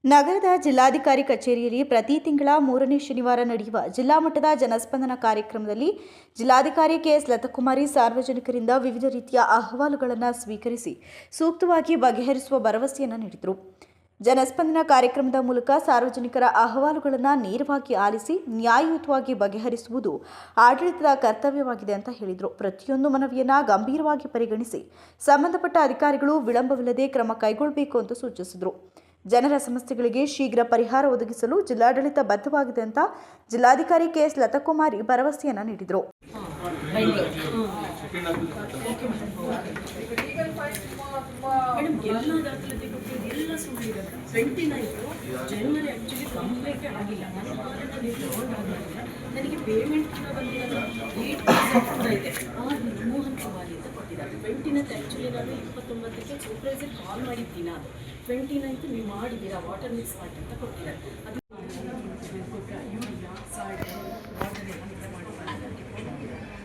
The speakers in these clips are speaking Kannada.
ನಗರದ ಜಿಲ್ಲಾಧಿಕಾರಿ ಕಚೇರಿಯಲ್ಲಿ ಪ್ರತಿ ತಿಂಗಳ 3ನೇ ಶನಿವಾರ ನಡೆಯುವ ಜಿಲ್ಲಾ ಮಟ್ಟದ ಜನಸ್ಪಂದನ ಕಾರ್ಯಕ್ರಮದಲ್ಲಿ ಜಿಲ್ಲಾಧಿಕಾರಿ ಕೆಎಸ್ ಲತಾಕುಮಾರಿ ಸಾರ್ವಜನಿಕರಿಂದ ವಿವಿಧ ರೀತಿಯ ಅಹವಾಲುಗಳನ್ನು ಸ್ವೀಕರಿಸಿ ಸೂಕ್ತವಾಗಿ ಬಗೆಹರಿಸುವ ಭರವಸೆಯನ್ನು ನೀಡಿದರು. ಜನಸ್ಪಂದನ ಕಾರ್ಯಕ್ರಮದ ಮೂಲಕ ಸಾರ್ವಜನಿಕರ ಅಹವಾಲುಗಳನ್ನು ನೇರವಾಗಿ ಆಲಿಸಿ ನ್ಯಾಯಯುತವಾಗಿ ಬಗೆಹರಿಸುವುದು ಆಡಳಿತದ ಕರ್ತವ್ಯವಾಗಿದೆ ಅಂತ ಹೇಳಿದರು. ಪ್ರತಿಯೊಂದು ಮನವಿಯನ್ನು ಗಂಭೀರವಾಗಿ ಪರಿಗಣಿಸಿ ಸಂಬಂಧಪಟ್ಟ ಅಧಿಕಾರಿಗಳು ವಿಳಂಬವಿಲ್ಲದೆ ಕ್ರಮ ಕೈಗೊಳ್ಳಬೇಕು ಅಂತ ಸೂಚಿಸಿದರು. ಜನರ ಸಮಸ್ಯೆಗಳಿಗೆ ಶೀಘ್ರ ಪರಿಹಾರ ಒದಗಿಸಲು ಜಿಲ್ಲಾಡಳಿತ ಬದ್ಧವಾಗಿದೆ ಅಂತ ಜಿಲ್ಲಾಧಿಕಾರಿ ಕೆಎಸ್ ಲತಾಕುಮಾರಿ ಭರವಸೆಯನ್ನು ನೀಡಿದರು. ನನಗೆ ಪೇಮೆಂಟ್ ಬಂದಿಲ್ಲ, 8% ಇದೆ. 29th ಆ್ಯಕ್ಚುಲಿ ನಾನು 29ಕ್ಕೆ ಸೂಪರ್ವೈಸರ್ ಕಾಲ್ ಮಾಡಿದ್ದೀನಿ. ನಾನು 29th ನೀವು ಮಾಡಿದ್ದೀರಾ ವಾಟರ್ ಮಿಕ್ಸ್ ಮಾಡಿ ಅಂತ ಕೊಟ್ಟಿದ್ದಾರೆ. ಅದು ಯೂರಿಯಾ ಸಾಲ್ಟ್ ವಾಟರ್ ಎಲ್ಲ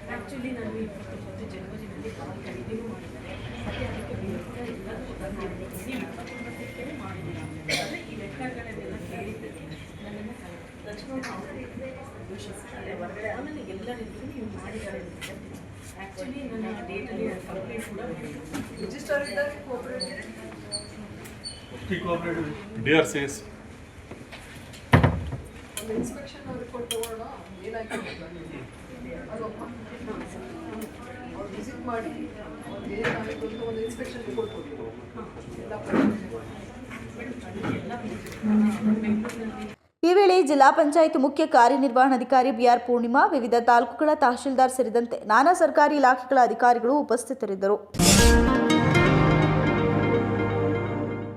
ಆ್ಯಕ್ಚುಲಿ ನಾನು 29 ಜನವರಿನಲ್ಲಿ ಕಾಲ್ ಖರೀದಿನೂ ಮಾಡಿದ್ದಾರೆ. ಮತ್ತು ಅದಕ್ಕೆ ಬೇಕಾದ ಎಲ್ಲ ಮಾಡಿದ್ದೀನಿ. 29ಕ್ಕೆ ಮಾಡಿದ್ದೀರಾ ಅಂದರೆ ಈ ಲೆಕ್ಕಗಳನ್ನೆಲ್ಲ ಕೇಳಿದ್ದೇನೆ. ನನ್ನನ್ನು ತಕ್ಷಣ ಘೋಷಿಸಿದ್ದಾರೆ ಹೊರಗಡೆ. ಆಮೇಲೆ ಎಲ್ಲ ರೀತಿಯೂ ನೀವು ಮಾಡಿದ್ದಾರೆ ಅಂತ ಆ್ಯಕ್ಚುಲಿ ನನ್ನ ಡೇಟಲ್ಲಿ ಕಂಪ್ಲೇಂಟ್ ಕೂಡ ರಿಜಿಸ್ಟರ್ ಇದ್ದಾರೆ. ಕೋಆಪರೇಟಿವ್ DRCS ಒಂದು ಇನ್ಸ್ಪೆಕ್ಷನ್ ರಿಪೋರ್ಟ್ ತಗೊಳ್ಳೋಣ. ಏನಾಯ್ತು ಅದಪ್ಪ ಅವ್ರು ವಿಸಿಟ್ ಮಾಡಿ ಅವ್ರಿಗೆ ಏನಾಯಿತು ಅಂತ ಒಂದು ಇನ್ಸ್ಪೆಕ್ಷನ್ ರಿಪೋರ್ಟ್ ಕೊಟ್ಟಿದ್ರು. ಈ ವೇಳೆ ಜಿಲ್ಲಾ ಪಂಚಾಯತ್ ಮುಖ್ಯ ಕಾರ್ಯನಿರ್ವಹಣಾಧಿಕಾರಿ ಬಿಆರ್ ಪೂರ್ಣಿಮಾ, ವಿವಿಧ ತಾಲೂಕುಗಳ ತಹಶೀಲ್ದಾರ್ ಸೇರಿದಂತೆ ನಾನಾ ಸರ್ಕಾರಿ ಇಲಾಖೆಗಳ ಅಧಿಕಾರಿಗಳು ಉಪಸ್ಥಿತರಿದ್ದರು.